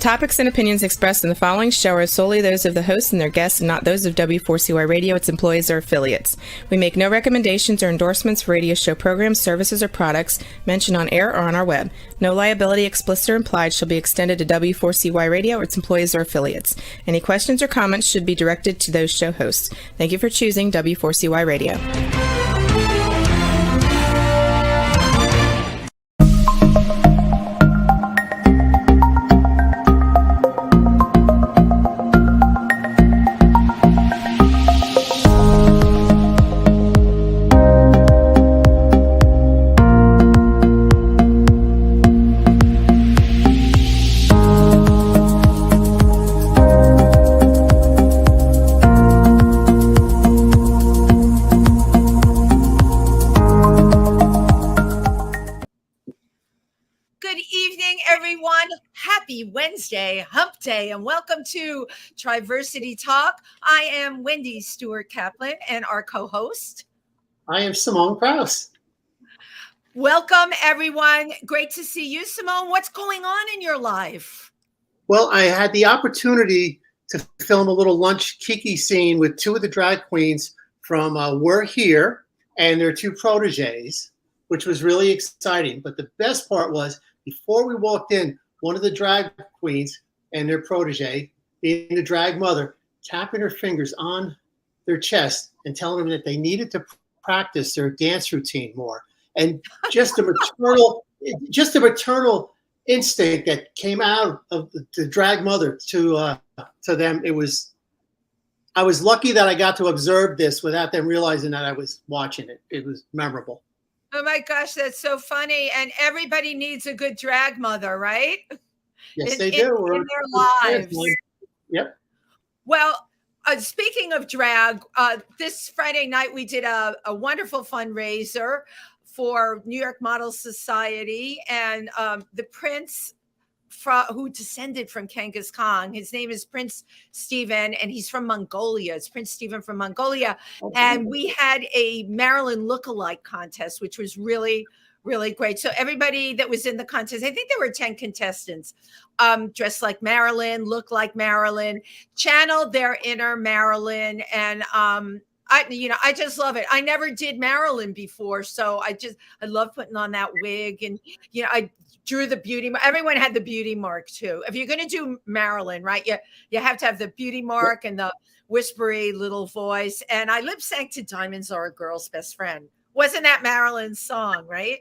topics and opinions expressed in the following show are solely those of the hosts and their guests and not those of W4CY Radio, its employees, or affiliates. We make no recommendations or endorsements for radio show programs, services, or products mentioned on air or on our web. No liability, explicit or implied, shall be extended to W4CY Radio or its employees or affiliates. Any questions or comments should be directed to those show hosts. Thank you for choosing W4CY Radio. Wednesday, hump day, and welcome to Triversity Talk. I am Wendy, Stuart Kaplan, and our co-host. I am Simone Kraus. Welcome, everyone. Great to see you, Simone. What's going on in your life? Well, I had the opportunity to film a little lunch kiki scene with two of the drag queens from We're Here and their two proteges, which was really exciting. But the best part was, before we walked in, one of the drag queens and their protege, being the drag mother, tapping her fingers on their chest and telling them that they needed to practice their dance routine more. And just a maternal instinct that came out of the drag mother to them. I was lucky that I got to observe this without them realizing that I was watching it. It was memorable. Oh my gosh, that's so funny. And everybody needs a good drag mother, right? Yes, they do. In their lives. Yep. Well, speaking of drag, this Friday night we did a wonderful fundraiser for New York Model Society, and the prince who descended from Genghis Khan. His name is Prince Stephen, and he's from Mongolia. It's Prince Stephen from Mongolia. Okay. And we had a Marilyn lookalike contest, which was really, really great. So everybody that was in the contest, I think there were 10 contestants, dressed like Marilyn, looked like Marilyn, channeled their inner Marilyn. And I just love it. I never did Marilyn before, so I love putting on that wig, and I drew the beauty. Everyone had the beauty mark too. If you're going to do Marilyn, right, you have to have the beauty mark and the whispery little voice. And I lip synced to "Diamonds Are a Girl's Best Friend." Wasn't that Marilyn's song, right?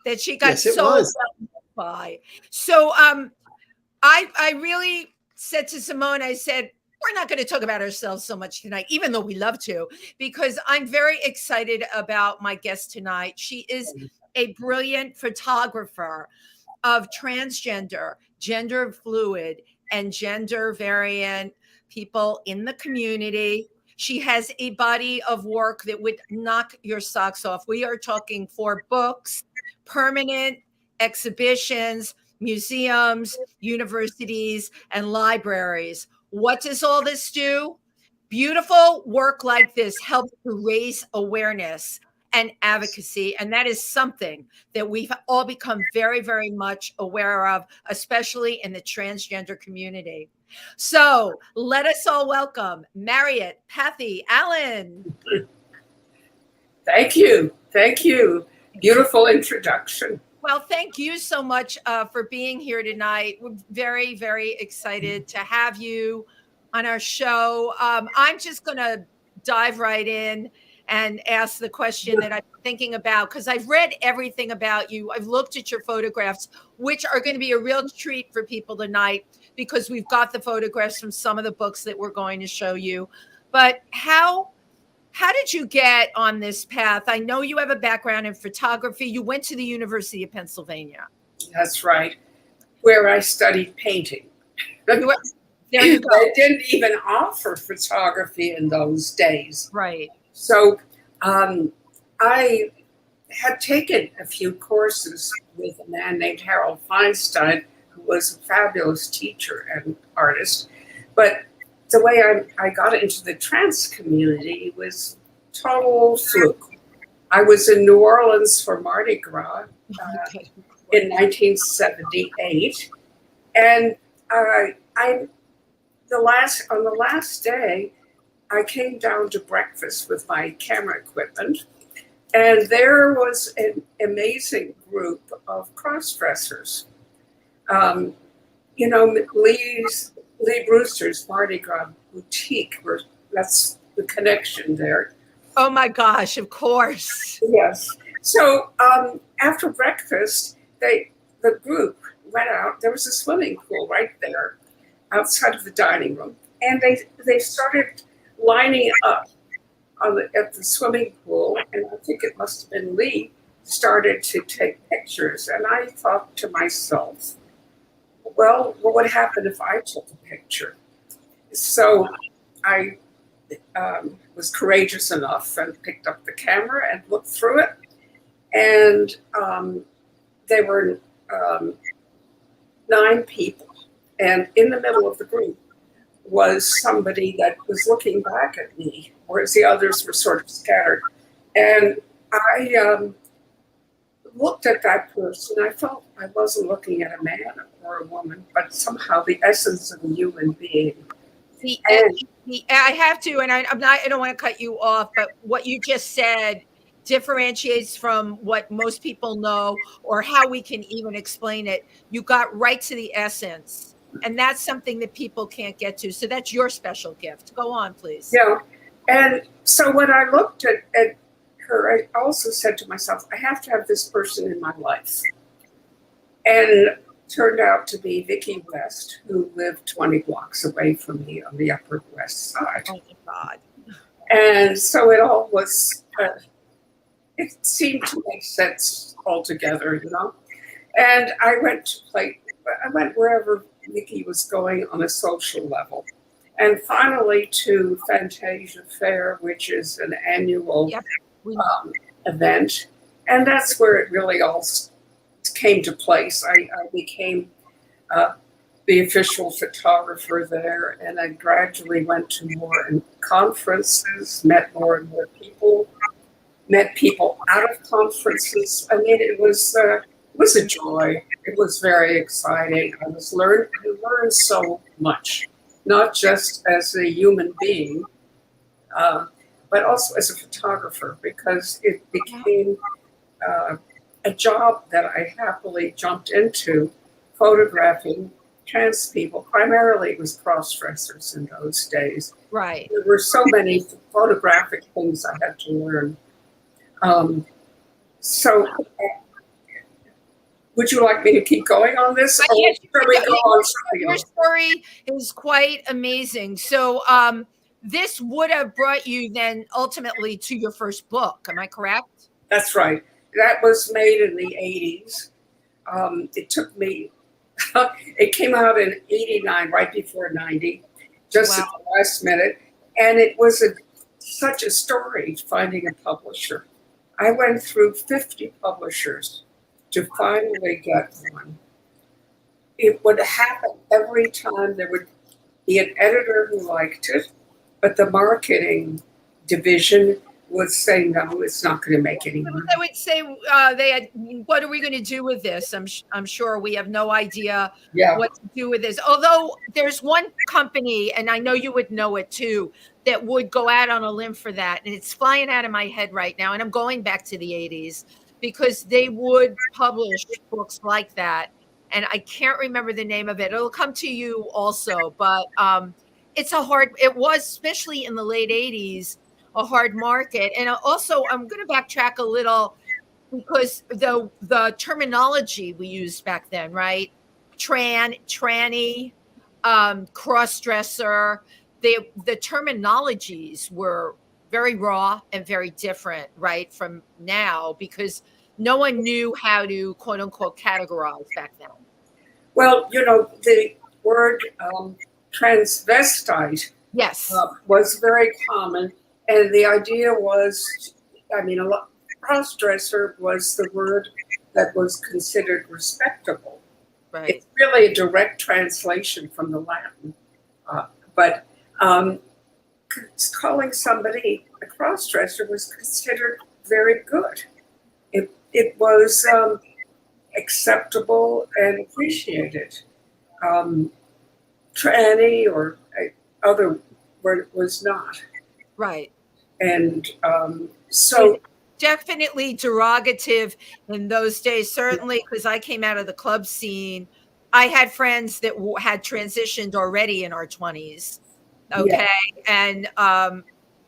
That she got so by. So I really said to Simone, I said, we're not going to talk about ourselves so much tonight, even though we love to, because I'm very excited about my guest tonight. She is a brilliant photographer of transgender, gender fluid, and gender variant people in the community. She has a body of work that would knock your socks off. We are talking 4 books, permanent exhibitions, museums, universities, and libraries. What does all this do? Beautiful work like this helps to raise awareness and advocacy. And that is something that we've all become very, very much aware of, especially in the transgender community. So let us all welcome Mariette Pathy Allen. Thank you. Thank you. Beautiful introduction. Well, thank you so much for being here tonight. We're very, very excited to have you on our show. I'm just going to dive right in and ask the question that I've been thinking about, because I've read everything about you. I've looked at your photographs, which are going to be a real treat for people tonight, because we've got the photographs from some of the books that we're going to show you. But how did you get on this path? I know you have a background in photography. You went to the University of Pennsylvania. That's right, where I studied painting. There you go. They didn't even offer photography in those days. Right. So I had taken a few courses with a man named Harold Feinstein, who was a fabulous teacher and artist. But the way I got into the trans community was total fluke. I was in New Orleans for Mardi Gras in 1978. And on the last day, I came down to breakfast with my camera equipment, and there was an amazing group of cross-dressers. Lee Brewster's Mardi Gras boutique, that's the connection there. Oh my gosh, of course. Yes. So after breakfast, the group went out. There was a swimming pool right there outside of the dining room. And they started lining up at the swimming pool. And I think it must have been Lee started to take pictures. And I thought to myself, well, what would happen if I took a picture? So I was courageous enough and picked up the camera and looked through it. And there were 9 people. And in the middle of the group was somebody that was looking back at me, whereas the others were sort of scattered. And I looked at that person. I felt I wasn't looking at a man or a woman, but somehow the essence of a human being. I have to, and I don't want to cut you off, but what you just said differentiates from what most people know or how we can even explain it. You got right to the essence, and that's something that people can't get to. So that's your special gift. Go on, please. Yeah. And so when I looked at her, I also said to myself, I have to have this person in my life. And turned out to be Vicki West, who lived 20 blocks away from me on the Upper West Side. Oh my God. And so it all was, it seemed to make sense altogether, And I went wherever Vicki was going on a social level. And finally to Fantasia Fair, which is an annual event. And that's where it really all came to place. I became the official photographer there, and I gradually went to more conferences, met more and more people, met people out of conferences. I mean, it was a joy. It was very exciting. I learned so much, not just as a human being, but also as a photographer, because it became a job that I happily jumped into, photographing trans people. Primarily it was cross-dressers in those days. Right. There were so many photographic things I had to learn. Would you like me to keep going on this? Your story is quite amazing. So this would have brought you then ultimately to your first book. Am I correct? That's right. That was made in the 80s. It took me, it came out in 89, right before 90, just at the last minute. And it was such a story finding a publisher. I went through 50 publishers to finally get one. It would happen every time. There would be an editor who liked it, but the marketing division would say, no, it's not going to make any money. They would say, what are we going to do with this? I'm sure we have no idea what to do with this. Although there's one company, and I know you would know it too, that would go out on a limb for that. And it's flying out of my head right now. And I'm going back to the 80s because they would publish books like that. And I can't remember the name of it. It'll come to you also. But it was, especially in the late 80s, a hard market. And also, I'm going to backtrack a little because the terminology we used back then, right? Tranny, cross-dresser, the terminologies were very raw and very different, right, from now, because no one knew how to, quote unquote, categorize back then. Well, the word transvestite was very common. And the idea was, cross-dresser was the word that was considered respectable. Right. It's really a direct translation from the Latin. But calling somebody a cross-dresser was considered very good. It was acceptable and appreciated. tranny or other word it was not. Right. And so definitely derogative in those days, certainly, because I came out of the club scene. I had friends that had transitioned already in our 20s. Okay. Yeah. And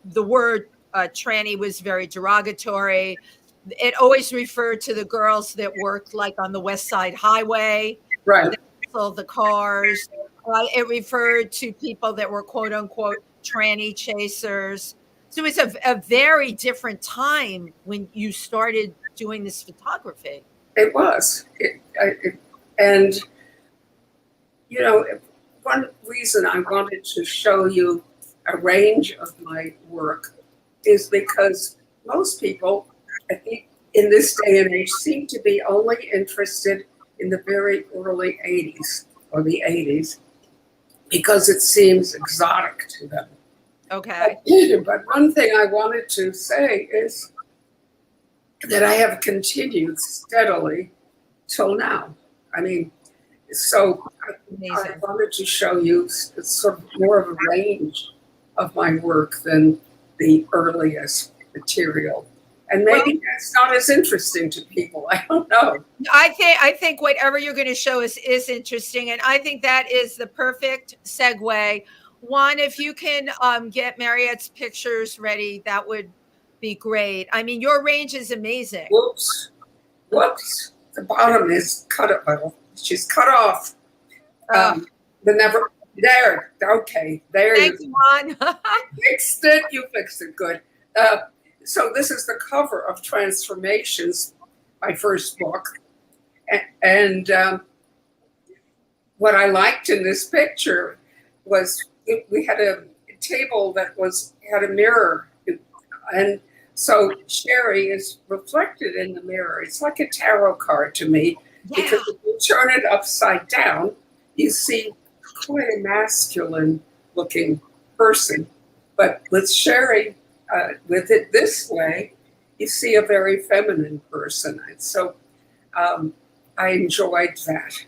the word tranny was very derogatory. It always referred to the girls that worked like on the West Side Highway. Right. That sold the cars. It referred to people that were quote unquote tranny chasers. So it's a very different time when you started doing this photography. It was. And, you know, one reason I wanted to show you a range of my work is because most people, I think, in this day and age seem to be only interested in the very early 80s or the 80s because it seems exotic to them. Okay. But one thing I wanted to say is that I have continued steadily till now. I mean, so I wanted to show you sort of more of a range of my work than the earliest material. And maybe that's not as interesting to people. I don't know. I think whatever you're going to show us is interesting. And I think that is the perfect segue. One, if you can get Mariette's pictures ready, that would be great. I mean, your range is amazing. Whoops. The bottom is cut off. She's cut off. There. Okay. There. Thanks, Juan. You fixed it. Good. So this is the cover of Transformations, my first book. And what I liked in this picture was we had a table that had a mirror. And so Sherry is reflected in the mirror. It's like a tarot card to me, because if you turn it upside down, you see quite a masculine looking person. But with Sherry, with it this way, you see a very feminine person. And so I enjoyed that.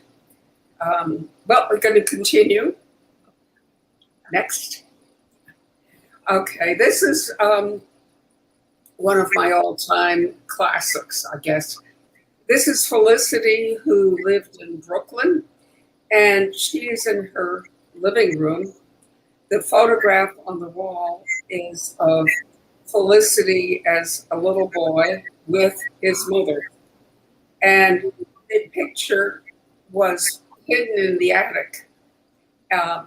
Well, we're going to continue. Next. Okay, this is one of my all-time classics, I guess. This is Felicity, who lived in Brooklyn, and she's in her living room. The photograph on the wall is of Felicity as a little boy with his mother. And the picture was hidden in the attic.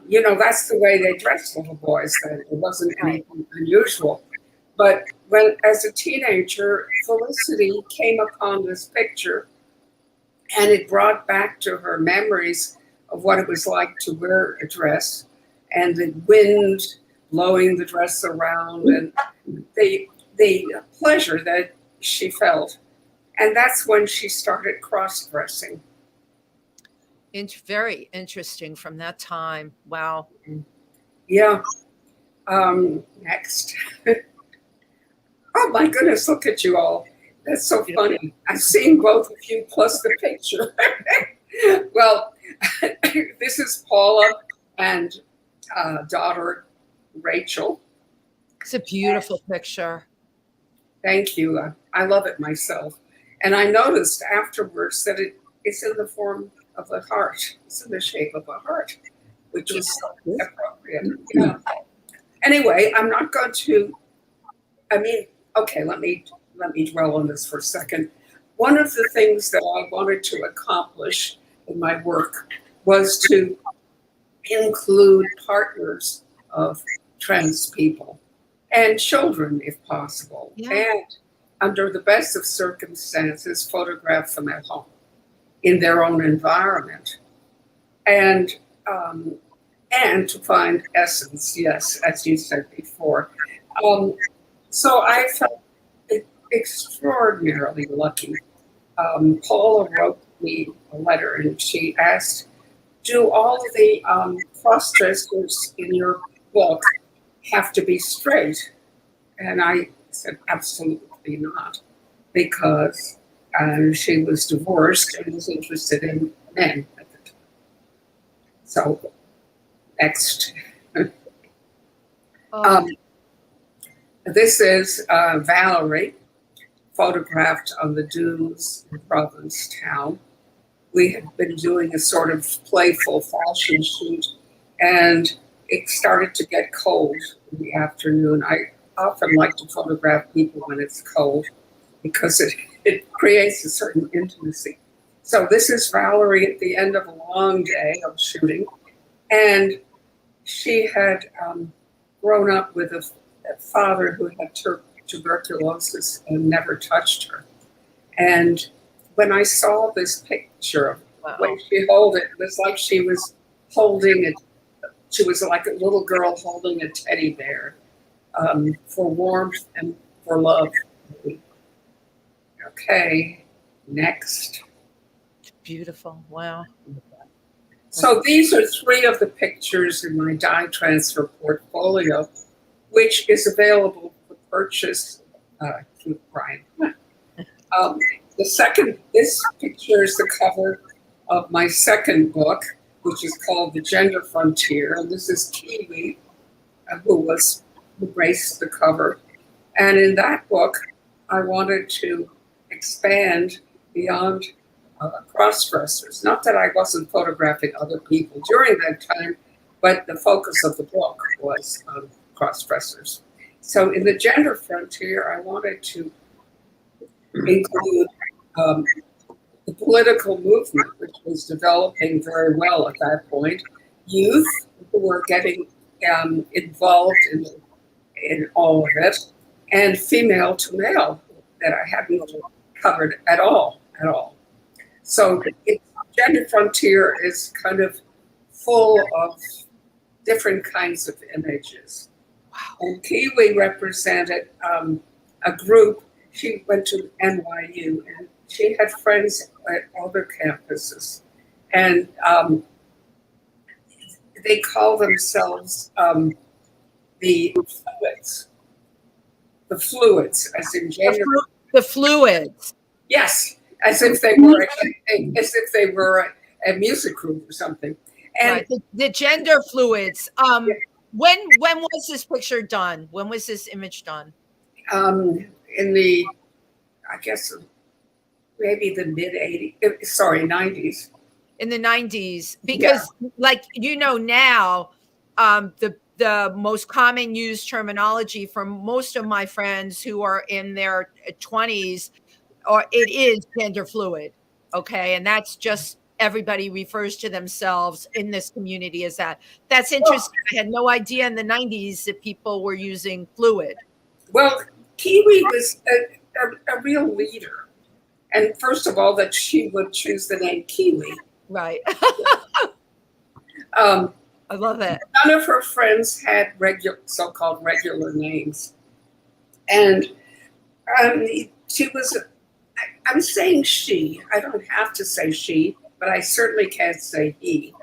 You know, that's the way they dressed little boys then. It wasn't anything unusual. But as a teenager, Felicity came upon this picture, and it brought back to her memories of what it was like to wear a dress, and the wind blowing the dress around, and the pleasure that she felt. And that's when she started cross-dressing. Very interesting from that time. Wow. Yeah. Next. Oh my goodness, look at you all. That's so funny. I've seen both of you plus the picture. Well, this is Paula and daughter Rachel. It's a beautiful picture. Thank you. I love it myself. And I noticed afterwards that it's in the form of a heart. It's in the shape of a heart, which was appropriate. Yeah. Anyway, I'm not going to, okay, let me dwell on this for a second. One of the things that I wanted to accomplish in my work was to include partners of trans people and children, if possible, and under the best of circumstances, photograph them at home in their own environment, and to find essence, yes, as you said before. So I felt extraordinarily lucky. Paula wrote me a letter, and she asked, do all of the cross-dressers in your book have to be straight? And I said, absolutely not, because she was divorced and was interested in men at the time. So next. Oh, This is Valerie, photographed on the dunes in Provincetown. We had been doing a sort of playful fashion shoot, and it started to get cold in the afternoon. I often like to photograph people when it's cold because it creates a certain intimacy. So this is Valerie at the end of a long day of shooting, and she had grown up with a father who had tuberculosis and never touched her. And when I saw this picture, wow. when she held it, it was like she was holding it. She was like a little girl holding a teddy bear for warmth and for love. Okay, next. Beautiful. Wow. So these are 3 of the pictures in my dye transfer portfolio, which is available for purchase. Brian. This picture is the cover of my second book, which is called The Gender Frontier. And this is Kiwi, who graced the cover. And in that book, I wanted to expand beyond cross-dressers. Not that I wasn't photographing other people during that time, but the focus of the book was cross-dressers. So in the Gender Frontier, I wanted to include the political movement, which was developing very well at that point, youth who were getting involved in all of it, and female to male that I hadn't covered at all. So Gender Frontier is kind of full of different kinds of images. Wow. And Kiwi represented a group. She went to NYU and she had friends at other campuses. And they call themselves the fluids. The fluids, as in gender. The fluids. Yes, as if they were a music group or something. And right. The gender fluids. When was this picture done? When was this image done? In the, I guess, maybe the '90s. In the 90s, because like now, the most common used terminology from most of my friends who are in their 20s, or it is gender fluid. Okay, and that's just everybody refers to themselves in this community as that. That's interesting. I had no idea in the 90s that people were using fluid. Well, Kiwi was a real leader. And first of all, that she would choose the name Kiwi. Right. I love that. None of her friends had so-called regular names. And she was, I'm saying she. I don't have to say she, but I certainly can't say he.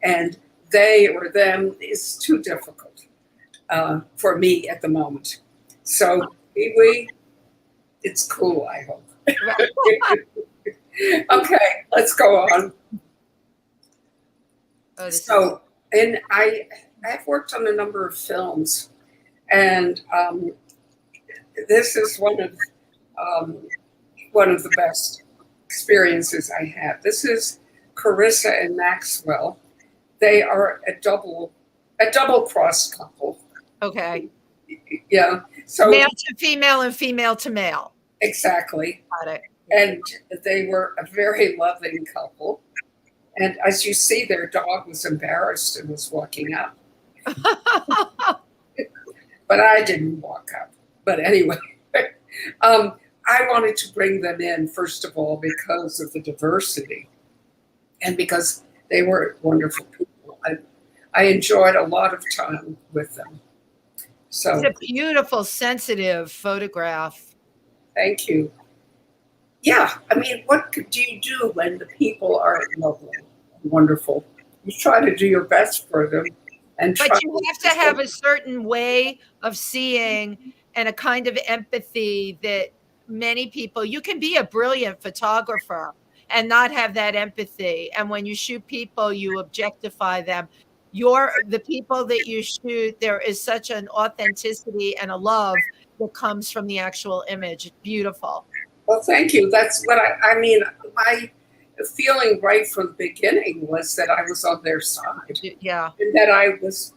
And they or them is too difficult for me at the moment. So Kiwi, it's cool, I hope. Okay, let's go on. So, and I've worked on a number of films, and this is one of the best experiences I had. This is Carissa and Maxwell. They are a double cross couple. Okay. Yeah. So male to female and female to male. Exactly. Got it. And they were a very loving couple. And as you see, their dog was embarrassed and was walking up. But I didn't walk up. But anyway, I wanted to bring them in, first of all, because of the diversity and because they were wonderful people. I enjoyed a lot of time with them. So it's a beautiful, sensitive photograph. Thank you. Yeah, I mean, what do you do when the people are lovely and wonderful? You try to do your best for them. But you have to have a certain way of seeing and a kind of empathy that many people, you can be a brilliant photographer and not have that empathy. And when you shoot people, you objectify them. The people that you shoot, there is such an authenticity and a love that comes from the actual image. It's beautiful. Well, thank you. That's what I mean. My feeling right from the beginning was that I was on their side. Yeah. And that I was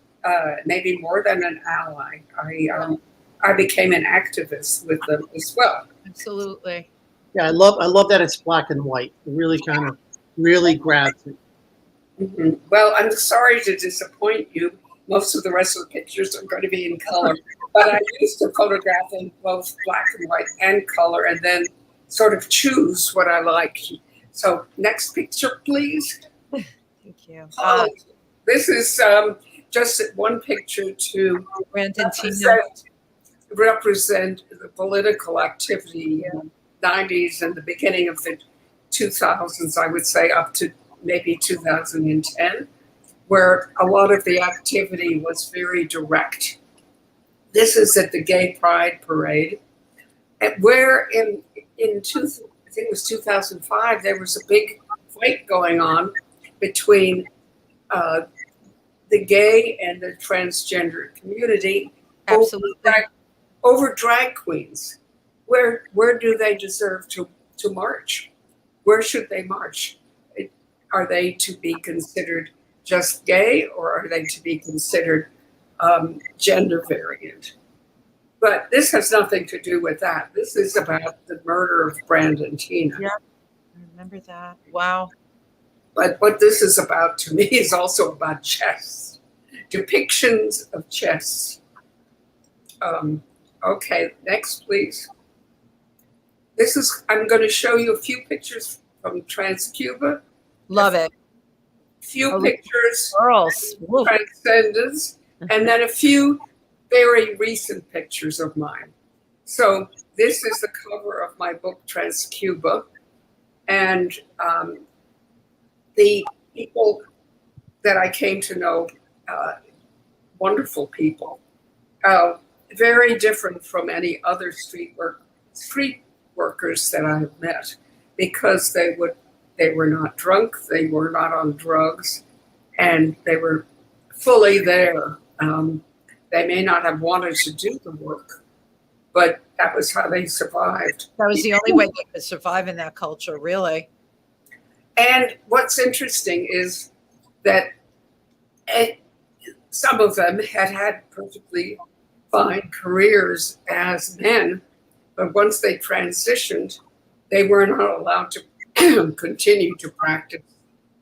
maybe more than an ally. I became an activist with them as well. Absolutely. Yeah, I love that it's black and white. It really kind of really grabs it. Mm-hmm. Well, I'm sorry to disappoint you. Most of the rest of the pictures are going to be in color, but I used to photograph in both black and white and color, and then sort of choose what I like. So next picture, please. Thank you. This is just one picture to represent the political activity in the 90s and the beginning of the 2000s, I would say, up to maybe 2010, where a lot of the activity was very direct. This is at the Gay Pride Parade, where I think it was 2005, there was a big fight going on between the gay and the transgender community. Absolutely. Over drag queens. Where do they deserve to march? Where should they march? Are they to be considered just gay, or are they to be considered gender variant? But this has nothing to do with that. This is about the murder of Brandon Tina. Yeah, I remember that. Wow. But what this is about to me is also about chess, depictions of chess. Okay, next, please. I'm going to show you a few pictures from Trans-Cuba. Love it. Few pictures girls. from Transcenders, and then a few very recent pictures of mine. So this is the cover of my book, Trans-Cuba, and the people that I came to know, wonderful people, very different from any other street workers that I have met, because they were not drunk, they were not on drugs, and they were fully there. They may not have wanted to do the work, but that was how they survived. That was the only way they could survive in that culture, really. And what's interesting is that some of them had perfectly fine careers as men, but once they transitioned, they were not allowed to continue to practice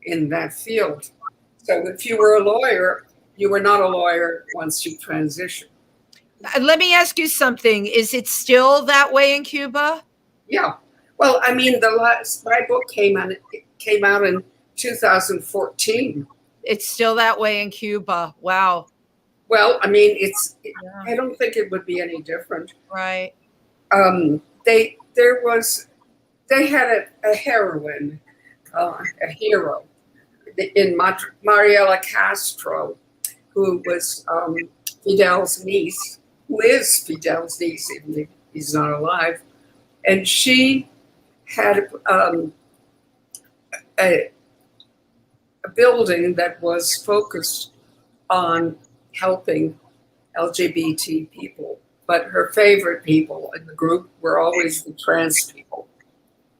in that field. So if you were a lawyer, you were not a lawyer once you transitioned. Let me ask you something. Is it still that way in Cuba? Yeah. Well, I mean, my book came out in 2014. It's still that way in Cuba. Wow. Well, I mean, I don't think it would be any different. Right. They had a heroine, a hero, in Marielle Castro, who was Fidel's niece, who is Fidel's niece, even if he's not alive. And she had a building that was focused on helping LGBT people. But her favorite people in the group were always the trans people,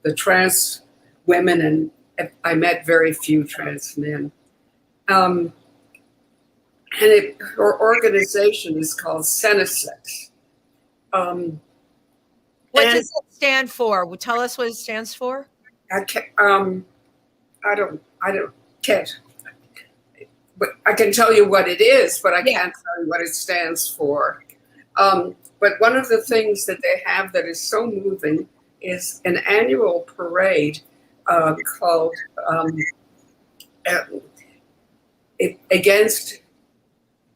the trans women, and I met very few trans men. And her organization is called Senesex. What does it stand for? Tell us what it stands for. I don't can't. But I can tell you what it is, but I can't tell you what it stands for. But one of the things that they have that is so moving is an annual parade called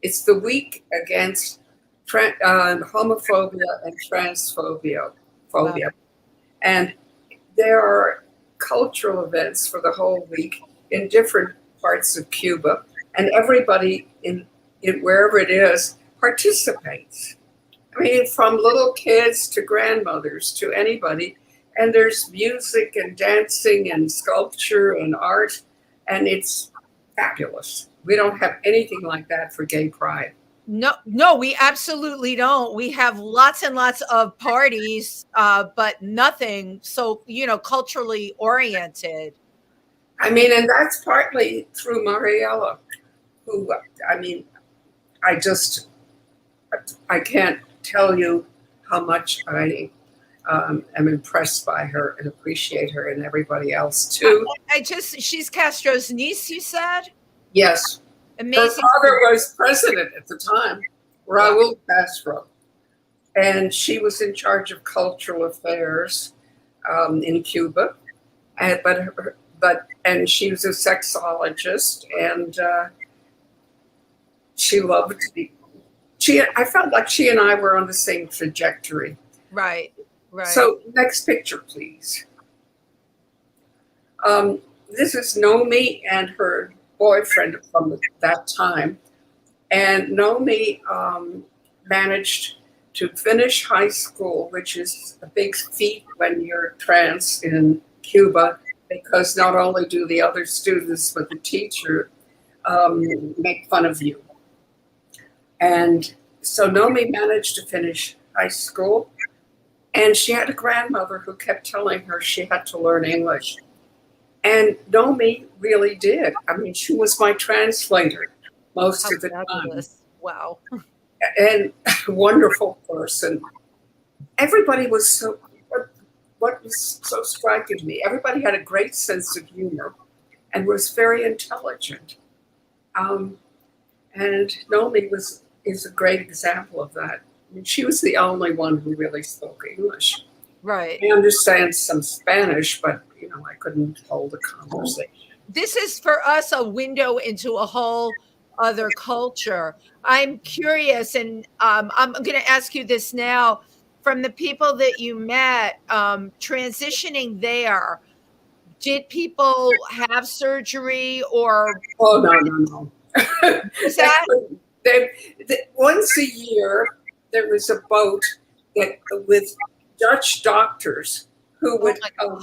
it's the week against homophobia and transphobia. Wow. And there are cultural events for the whole week in different parts of Cuba, and everybody in wherever it is participates. I mean, from little kids to grandmothers to anybody, and there's music and dancing and sculpture and art, and it's fabulous. We don't have anything like that for Gay Pride. No, we absolutely don't. We have lots and lots of parties, but nothing so, culturally oriented. I mean, and that's partly through Mariella, who, I mean, I can't tell you how much I am impressed by her and appreciate her, and everybody else too. She's Castro's niece, you said? Yes. Amazing. Her father was president at the time, Raul Castro, and she was in charge of cultural affairs in Cuba, and she was a sexologist, and she loved I felt like she and I were on the same trajectory. Right. So next picture, please. This is Nomi and her boyfriend from that time. And Nomi managed to finish high school, which is a big feat when you're trans in Cuba, because not only do the other students, but the teacher make fun of you. And so Nomi managed to finish high school, and she had a grandmother who kept telling her she had to learn English. And Nomi really did. I mean, she was my translator most of the time. Wow. And a wonderful person. Everybody was what was so striking to me, everybody had a great sense of humor and was very intelligent. And Nomi is a great example of that. I mean, she was the only one who really spoke English. Right. I understand some Spanish, but I couldn't hold a conversation. This is for us a window into a whole other culture. I'm curious, and I'm going to ask you this now. From the people that you met, transitioning there, did people have surgery or? Oh, no. Is that? Once a year, there was a boat with Dutch doctors who would come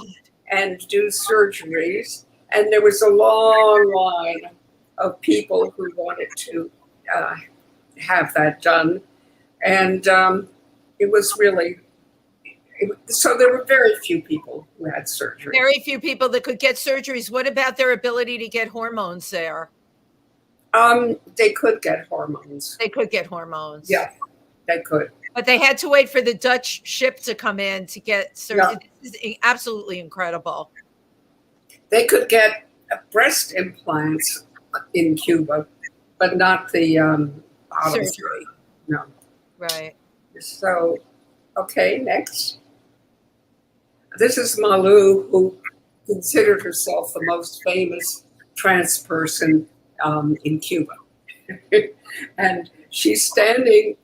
and do surgeries. And there was a long line of people who wanted to have that done. And it was really, so there were very few people who had surgery. Very few people that could get surgeries. What about their ability to get hormones there? They could get hormones. They could get hormones. Yeah, they could. But they had to wait for the Dutch ship to come in to get surgery. Yeah. This is absolutely incredible. They could get breast implants in Cuba, but not the surgery. No. Right. So, okay, next. This is Malu, who considered herself the most famous trans person in Cuba. And she's standing,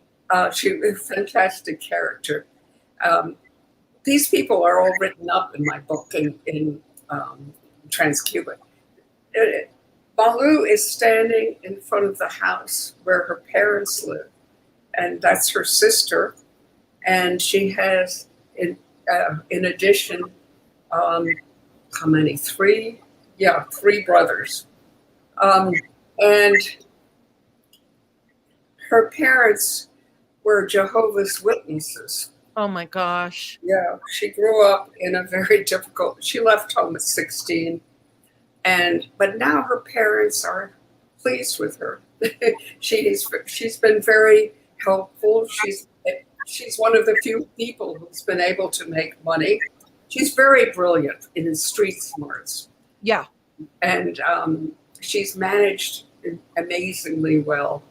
she's a fantastic character. These people are all written up in my book in Trans Cuba. Malu is standing in front of the house where her parents live, and that's her sister. And she has, in addition, how many? Three brothers. And her parents were Jehovah's Witnesses. Oh my gosh. Yeah, she grew up in a very difficult, she left home at 16. But now her parents are pleased with her. She's been very helpful. She's one of the few people who's been able to make money. She's very brilliant in street smarts. Yeah. And she's managed amazingly well.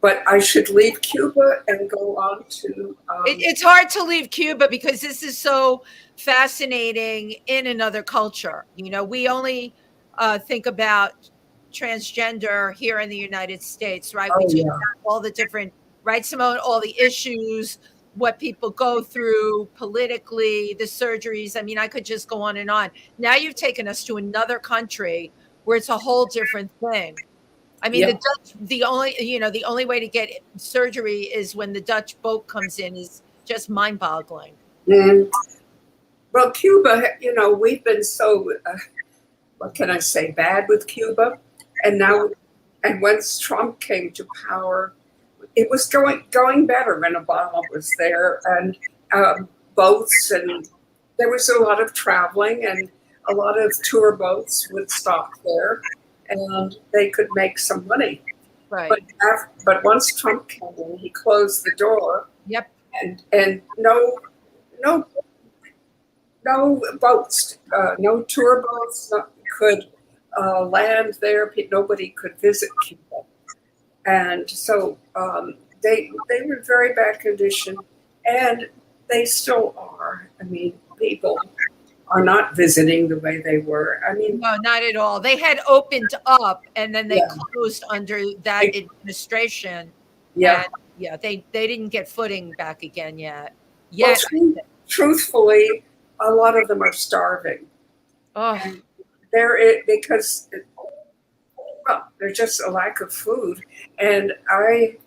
But I should leave Cuba and go on to... It's hard to leave Cuba because this is so fascinating in another culture. We only think about transgender here in the United States, right? We do have all the different, right, Simone, all the issues, what people go through politically, the surgeries. I mean, I could just go on and on. Now you've taken us to another country where it's a whole different thing. I mean, the Dutch, the only way to get surgery is when the Dutch boat comes in is just mind-boggling. Mm. Well, Cuba, we've been so, what can I say, bad with Cuba. And now, and once Trump came to power, it was going better when Obama was there, and boats, and there was a lot of traveling, and a lot of tour boats would stop there, and they could make some money. Right. But once Trump came in, he closed the door. Yep. And no boats, no tour boats could land there. Nobody could visit Cuba, and so they were in very bad condition, and they still are. I mean, people are not visiting the way they were. I mean, no, not at all. They had opened up, and then they closed under that administration. Yeah, and, they didn't get footing back again yet. Well, truthfully, a lot of them are starving. Oh, because there's just a lack of food. And I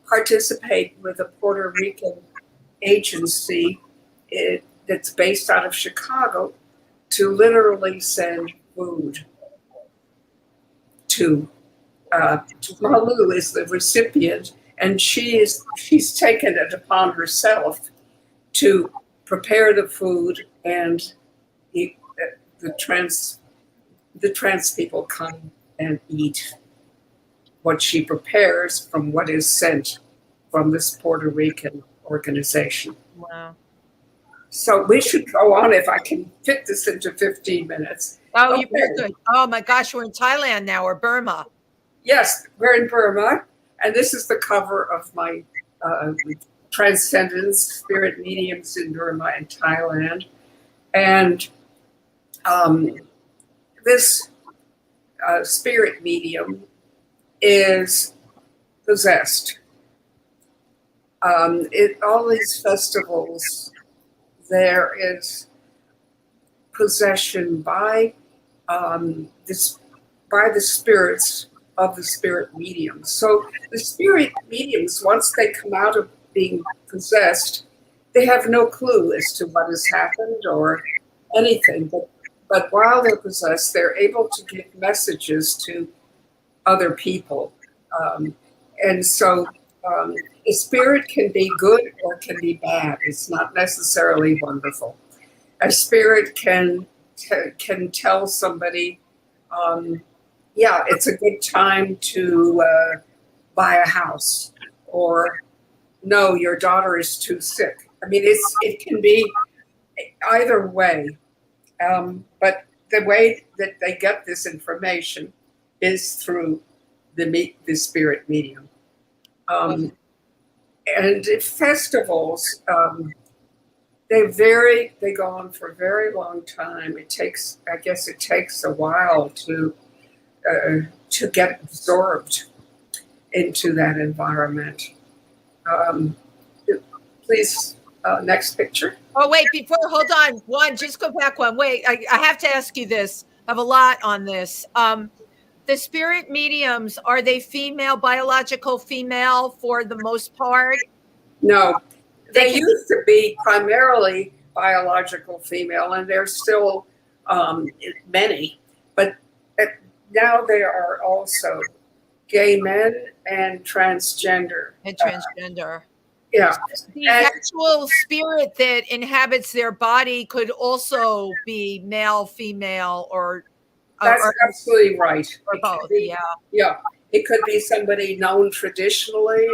participate with a Puerto Rican agency that's based out of Chicago to literally send food to Malu is the recipient, and she's taken it upon herself to prepare the food, and the trans people come and eat what she prepares from what is sent from this Puerto Rican organization. Wow. So we should go on if I can fit this into 15 minutes. Oh, okay. You're good. Oh my gosh, we're in Thailand now, or Burma. Yes, we're in Burma, and this is the cover of my Transcendence Spirit Mediums in Burma and Thailand. And this spirit medium is possessed. All these festivals, there is possession by the spirits of the spirit mediums. So the spirit mediums, once they come out of being possessed, they have no clue as to what has happened or anything. But while they're possessed, they're able to give messages to other people. And so a spirit can be good or can be bad. It's not necessarily wonderful. A spirit can tell somebody, it's a good time to buy a house, or no, your daughter is too sick. I mean, it can be either way. But the way that they get this information is through the spirit medium. And festivals, they go on for a very long time. I guess it takes a while to get absorbed into that environment. Please, next picture. Oh, wait, hold on. Just go back one. Wait, I have to ask you this. I have a lot on this. The spirit mediums, are they biological female for the most part? No, they used to be primarily biological female, and there's still many, but now there are also gay men and transgender. Yeah. The actual spirit that inhabits their body could also be male, female, or that's absolutely right. Or both, Yeah. It could be somebody known traditionally,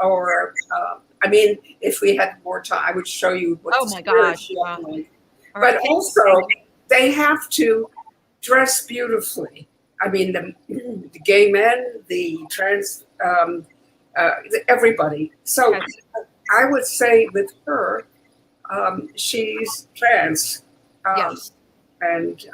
or I mean, if we had more time, I would show you what oh my gosh. Like. But also, they have to dress beautifully. I mean, the gay men, the trans, everybody. So I would say with her, she's trans. Yes. And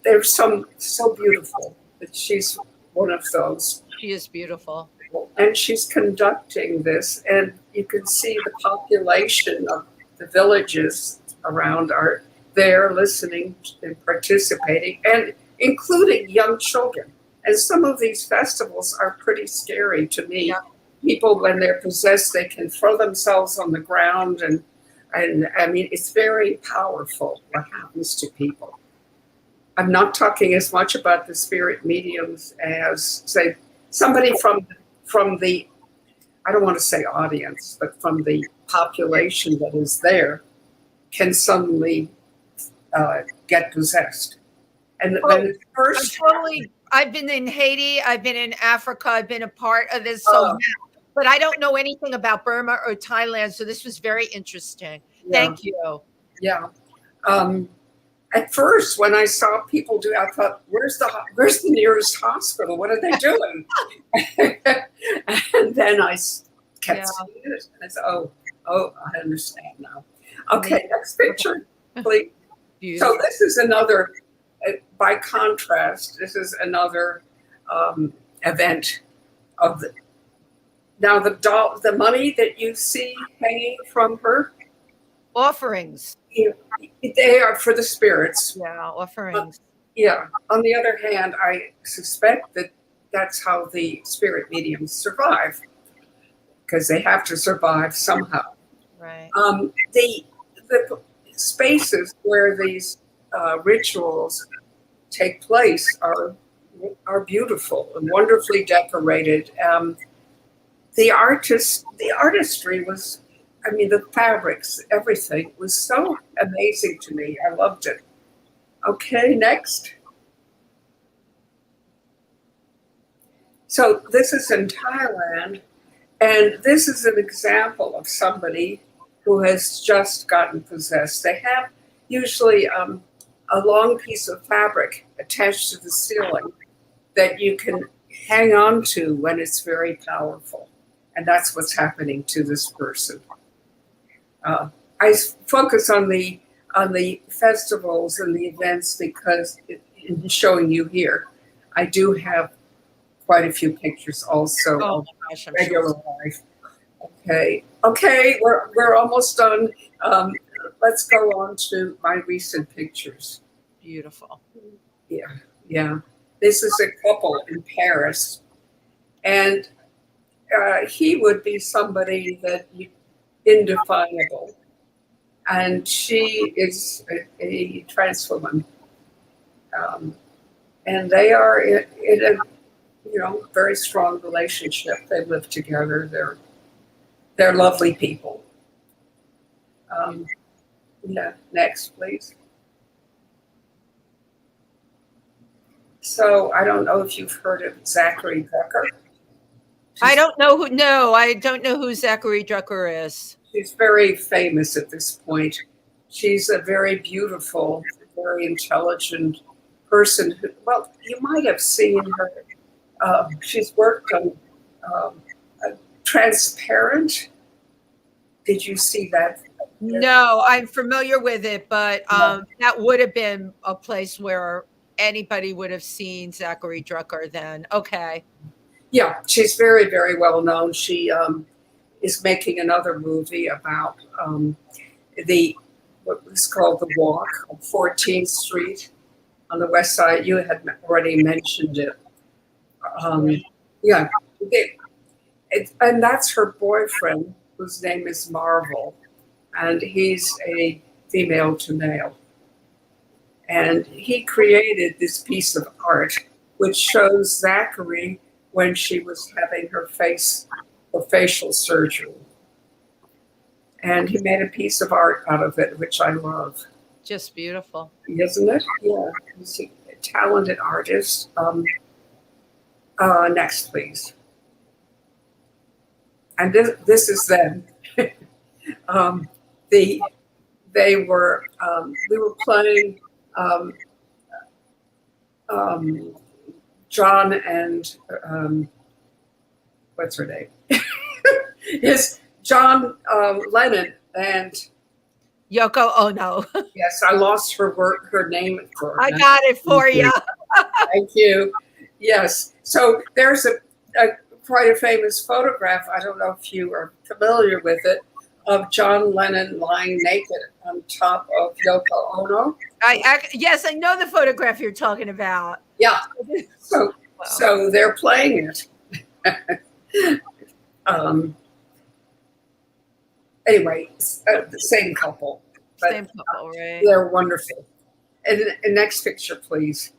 there's some so beautiful that she's one of those. She is beautiful. And she's conducting this, and you can see the population of the villages around are there listening and participating, and including young children. And some of these festivals are pretty scary to me. Yeah. People, when they're possessed, they can throw themselves on the ground and And I mean, it's very powerful what happens to people. I'm not talking as much about the spirit mediums as, say, somebody from the, I don't want to say audience, but from the population that is there can suddenly get possessed. And then first, I've been in Haiti, I've been in Africa, I've been a part of this, but I don't know anything about Burma or Thailand, so this was very interesting. Yeah. Thank you. Yeah. At first, when I saw people do, I thought, "Where's the nearest hospital? What are they doing?" And then I kept seeing it, and I said, "Oh, I understand now." Okay, next picture, please. So this is another. By contrast, this is another event of the. Now the money that you see hanging from her. Offerings. They are for the spirits. Yeah, offerings. Yeah. On the other hand, I suspect that that's how the spirit mediums survive, because they have to survive somehow. Right. The spaces where these rituals take place are beautiful and wonderfully decorated. The artistry was. I mean, the fabrics, everything was so amazing to me. I loved it. Okay, next. So this is in Thailand, and this is an example of somebody who has just gotten possessed. They have usually a long piece of fabric attached to the ceiling that you can hang on to when it's very powerful. And that's what's happening to this person. I focus on the festivals and the events because in showing you here, I do have quite a few pictures also of regular life. Okay, we're almost done. Let's go on to my recent pictures. Beautiful. Yeah. This is a couple in Paris, and he would be somebody that indefinable, and she is a trans woman, and they are in a very strong relationship. They live together. They're lovely people. Next, please. So I don't know if you've heard of Zachary Drucker. I don't know who Zachary Drucker is. She's very famous at this point. She's a very beautiful, very intelligent person. Well, you might have seen her. She's worked on Transparent. Did you see that? No, I'm familiar with it, but that would have been a place where anybody would have seen Zachary Drucker then. Okay. Yeah, she's very, very well known. She is making another movie about what was called The Walk on 14th Street on the West Side. You had already mentioned it. And that's her boyfriend, whose name is Marvel, and he's a female to male. And he created this piece of art which shows Zachary when she was having her facial surgery. And he made a piece of art out of it, which I love. Just beautiful. Isn't it? Yeah. He's a talented artist. Next, please. And this is them. We were playing John and what's her name? Is John Lennon and Yoko Ono. Yes, I lost her name for her. I got it for you. Thank you. Yes. So there's a quite a famous photograph. I don't know if you are familiar with it, of John Lennon lying naked on top of Yoko Ono. Yes, I know the photograph you're talking about. Yeah. So they're playing it. Anyway, the same couple. But, Same couple, right? They're wonderful. And next picture, please.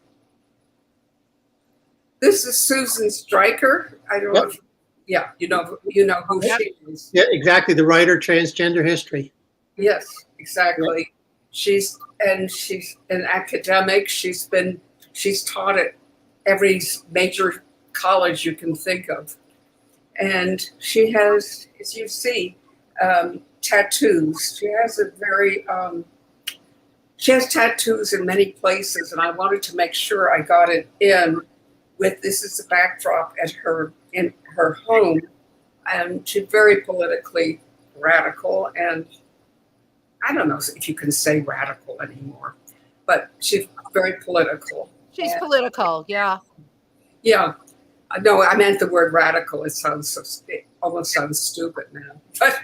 This is Susan Stryker. I don't know if, yeah, you know who she is. Yeah, exactly. The writer, Transgender History. Yes, exactly. She's an academic. She's taught at every major college you can think of. And she has, as you see, tattoos. She has she has tattoos in many places, and I wanted to make sure I got it in with this is the backdrop in her home. And she's very politically radical, and I don't know if you can say radical anymore, but she's very political. She's political, yeah. Yeah. No, I meant the word radical. It almost sounds stupid now. But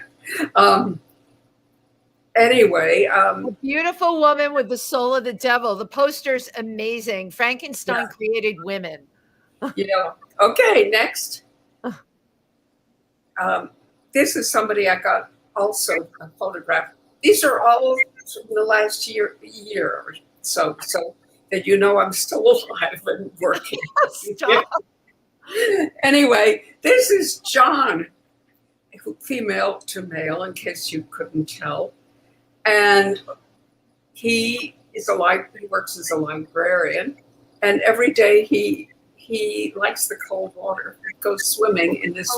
anyway. A beautiful woman with the soul of the devil. The poster's amazing. Frankenstein created women. Yeah. Okay, next. This is somebody I got also a photograph. These are all from the last year or so that I'm still alive and working. Stop. Anyway, this is John, female to male, in case you couldn't tell. And he works as a librarian, and every day he likes the cold water. He goes swimming in this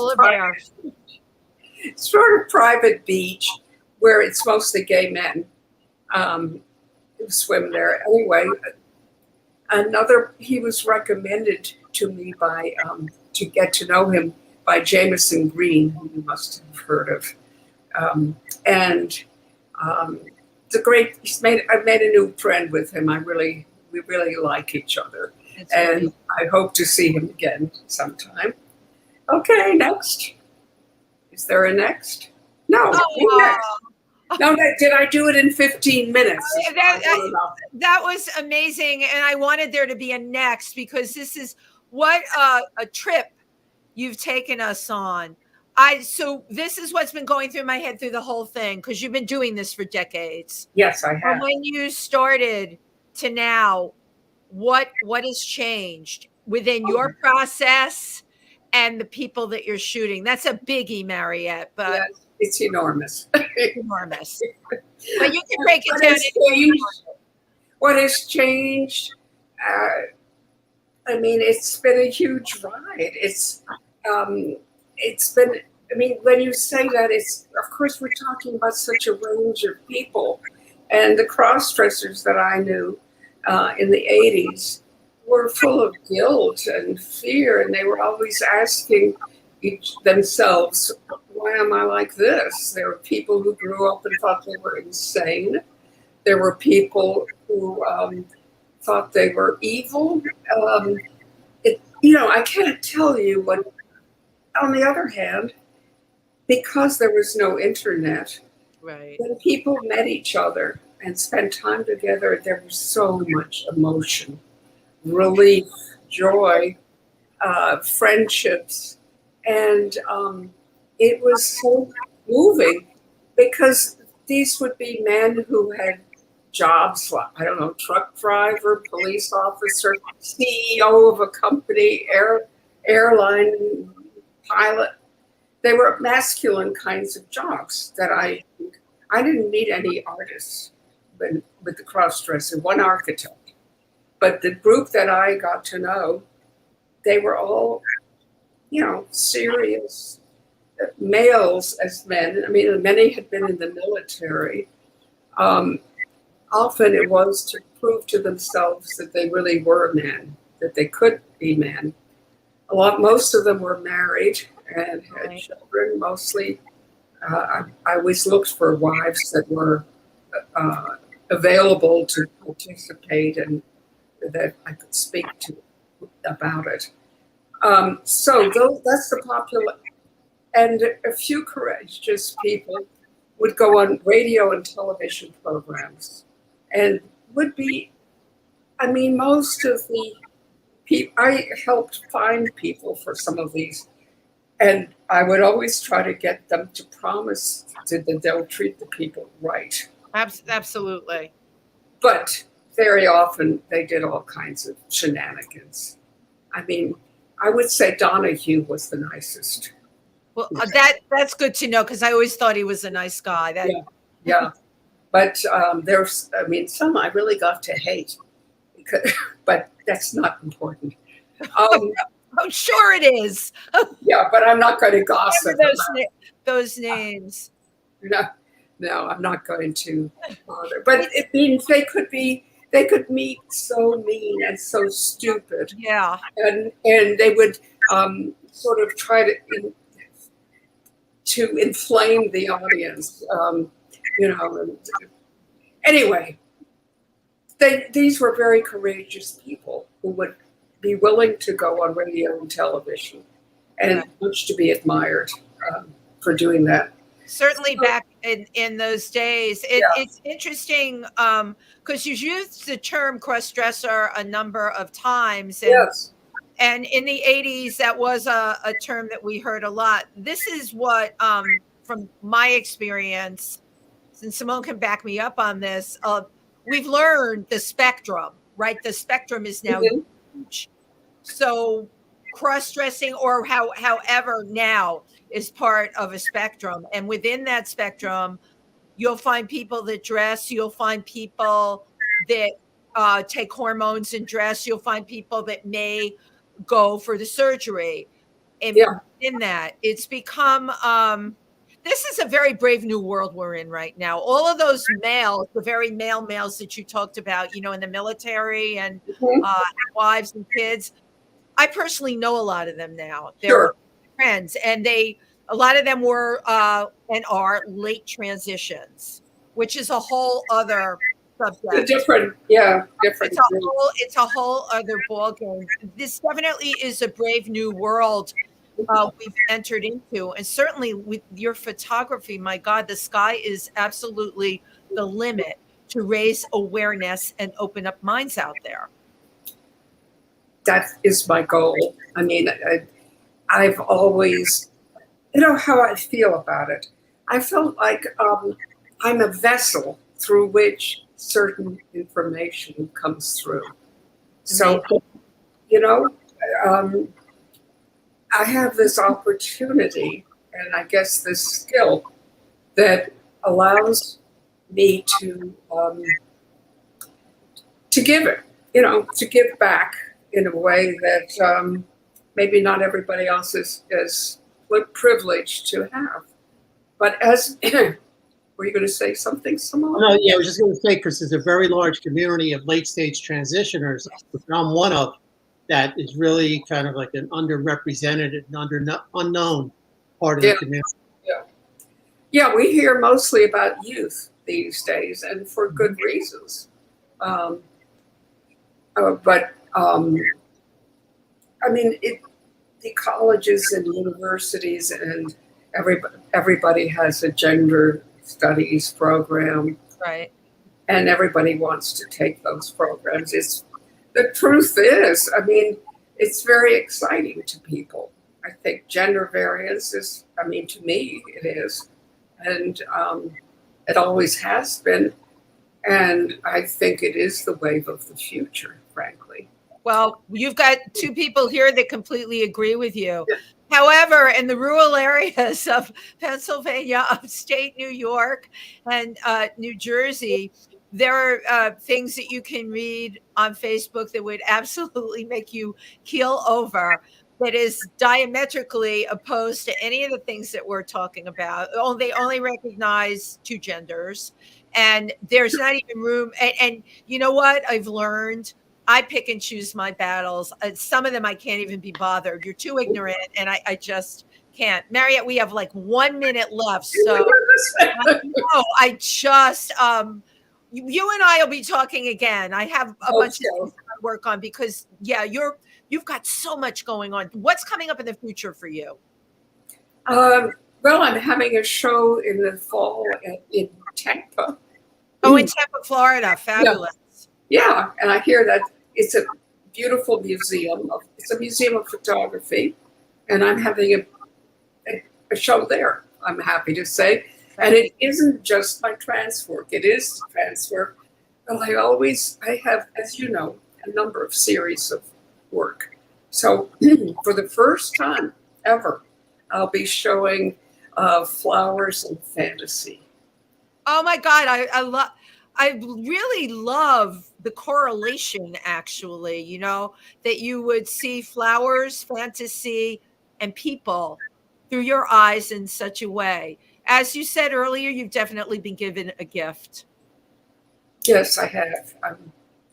sort of private beach where it's mostly gay men who swim there. Anyway, he was recommended to me by to get to know him by Jameson Green, who you must have heard of, I've made a new friend with him. We really like each other. That's and I hope to see him again sometime. Okay, next. Is there a next? No. Next. No, did I do it in 15 minutes? That was amazing, and I wanted there to be a next because this is what a trip you've taken us on. So this is what's been going through my head through the whole thing, because you've been doing this for decades. Yes, I have. From when you started to now, what has changed within your process and the people that you're shooting? That's a biggie, Mariette, but yes, it's enormous. Enormous. But you can break it down. What has changed? It's been a huge ride. It's been, when you say that, of course, we're talking about such a range of people. And the cross-dressers that I knew in the 80s were full of guilt and fear, and they were always asking themselves, why am I like this? There were people who grew up and thought they were insane. There were people who thought they were evil. I can't tell you what. On the other hand, because there was no internet, right, when people met each other and spent time together, there was so much emotion, relief, joy, friendships, and it was so moving because these would be men who had jobs like, I don't know, truck driver, police officer, CEO of a company, airline pilot. They were masculine kinds of jobs that I didn't meet any artists with the cross-dresser, one architect. But the group that I got to know, they were all, serious males as men. Many had been in the military. Often it was to prove to themselves that they really were men, that they could be men. Most of them were married and had children. Mostly, I always looked for wives that were available to participate and that I could speak to about it. That's the popular, and a few courageous people would go on radio and television programs, and would be, most of the people, I helped find people for some of these, and I would always try to get them to promise that they'll treat the people right. Absolutely. But very often they did all kinds of shenanigans. I mean, I would say Donahue was the nicest. Well, that's good to know, because I always thought he was a nice guy. Yeah. But there's, I mean, some I really got to hate, but that's not important. I'm sure it is. Yeah, but I'm not going to gossip those names. No, I'm not going to bother. But it means they could meet so mean and so stupid. Yeah. And they would sort of try to inflame the audience, you know. And anyway, these were very courageous people who would be willing to go on radio and television, and much to be admired for doing that. Certainly back in those days. It's interesting because you used the term cross-dresser a number of times. And, yes. And in the 80s, that was a term that we heard a lot. This is what, from my experience, and Simone can back me up on this, we've learned the spectrum, right? The spectrum is now huge. So cross-dressing, or however now, is part of a spectrum. And within that spectrum, you'll find people that dress, you'll find people that take hormones and dress, you'll find people that may go for the surgery. And in that, it's become, this is a very brave new world we're in right now. All of those males, the very males that you talked about, you know, in the military and wives and kids, I personally know a lot of them now. They're friends, and a lot of them were and are late transitions, which is a whole other subject. Different. It's a whole other ballgame. This definitely is a brave new world we've entered into, and certainly with your photography, my God, the sky is absolutely the limit to raise awareness and open up minds out there. That is my goal. I mean, I've always, you know how I feel about it. I felt like I'm a vessel through which certain information comes through. So, you know, I have this opportunity, and I guess this skill that allows me to give it, you know, to give back in a way that maybe not everybody else is privileged to have. But as, were you going to say something, Simone? No, yeah, I was just going to say, because there's a very large community of late-stage transitioners, which I'm one of, that is really kind of like an underrepresented and unknown part of the community. Yeah, we hear mostly about youth these days, and for good reasons. I mean, the colleges and universities and everybody has a gender studies program, right? And everybody wants to take those programs. The truth is, I mean, it's very exciting to people. I think gender variance is, I mean, to me, it is, and it always has been. And I think it is the wave of the future, frankly. Well, you've got two people here that completely agree with you. Yeah. However, in the rural areas of Pennsylvania, upstate New York, and New Jersey, there are things that you can read on Facebook that would absolutely make you keel over, that is diametrically opposed to any of the things that we're talking about. They only recognize two genders, and there's not even room. And you know what I've learned? I pick and choose my battles. Some of them I can't even be bothered. You're too ignorant, and I just can't. Mariette, we have like 1 minute left. So I just, you and I will be talking again. I have a bunch of things to work on because, you've got so much going on. What's coming up in the future for you? Well, I'm having a show in the fall in Tampa. Oh, in Tampa, Florida. Fabulous. Yeah, and I hear that it's a beautiful museum. It's a museum of photography, and I'm having a a show there, I'm happy to say. And it isn't just my trans work. It is trans work. But I have, as you know, a number of series of work. So for the first time ever, I'll be showing Flowers and Fantasy. Oh my God, I really love the correlation, actually, you know, that you would see flowers, fantasy, and people through your eyes in such a way. As you said earlier, you've definitely been given a gift. Yes, I have.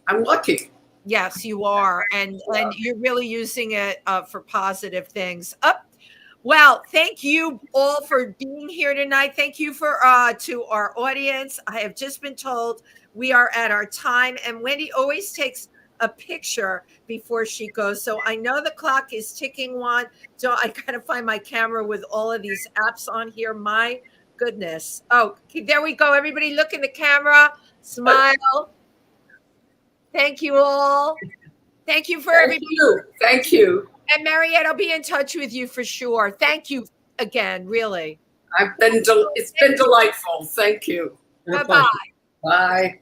I'm lucky. Yes, you are, and you're really using it for positive things. Well, thank you all for being here tonight. Thank you for to our audience. I have just been told we are at our time, and Wendy always takes a picture before she goes. So I know the clock is ticking one. So I gotta find my camera with all of these apps on here. My goodness. Oh, there we go. Everybody look in the camera. Smile. Thank you all. Thank you for everybody. Thank you. And Mariette, I'll be in touch with you for sure. Thank you again, really. It's been delightful. Thank you. Bye-bye. Bye.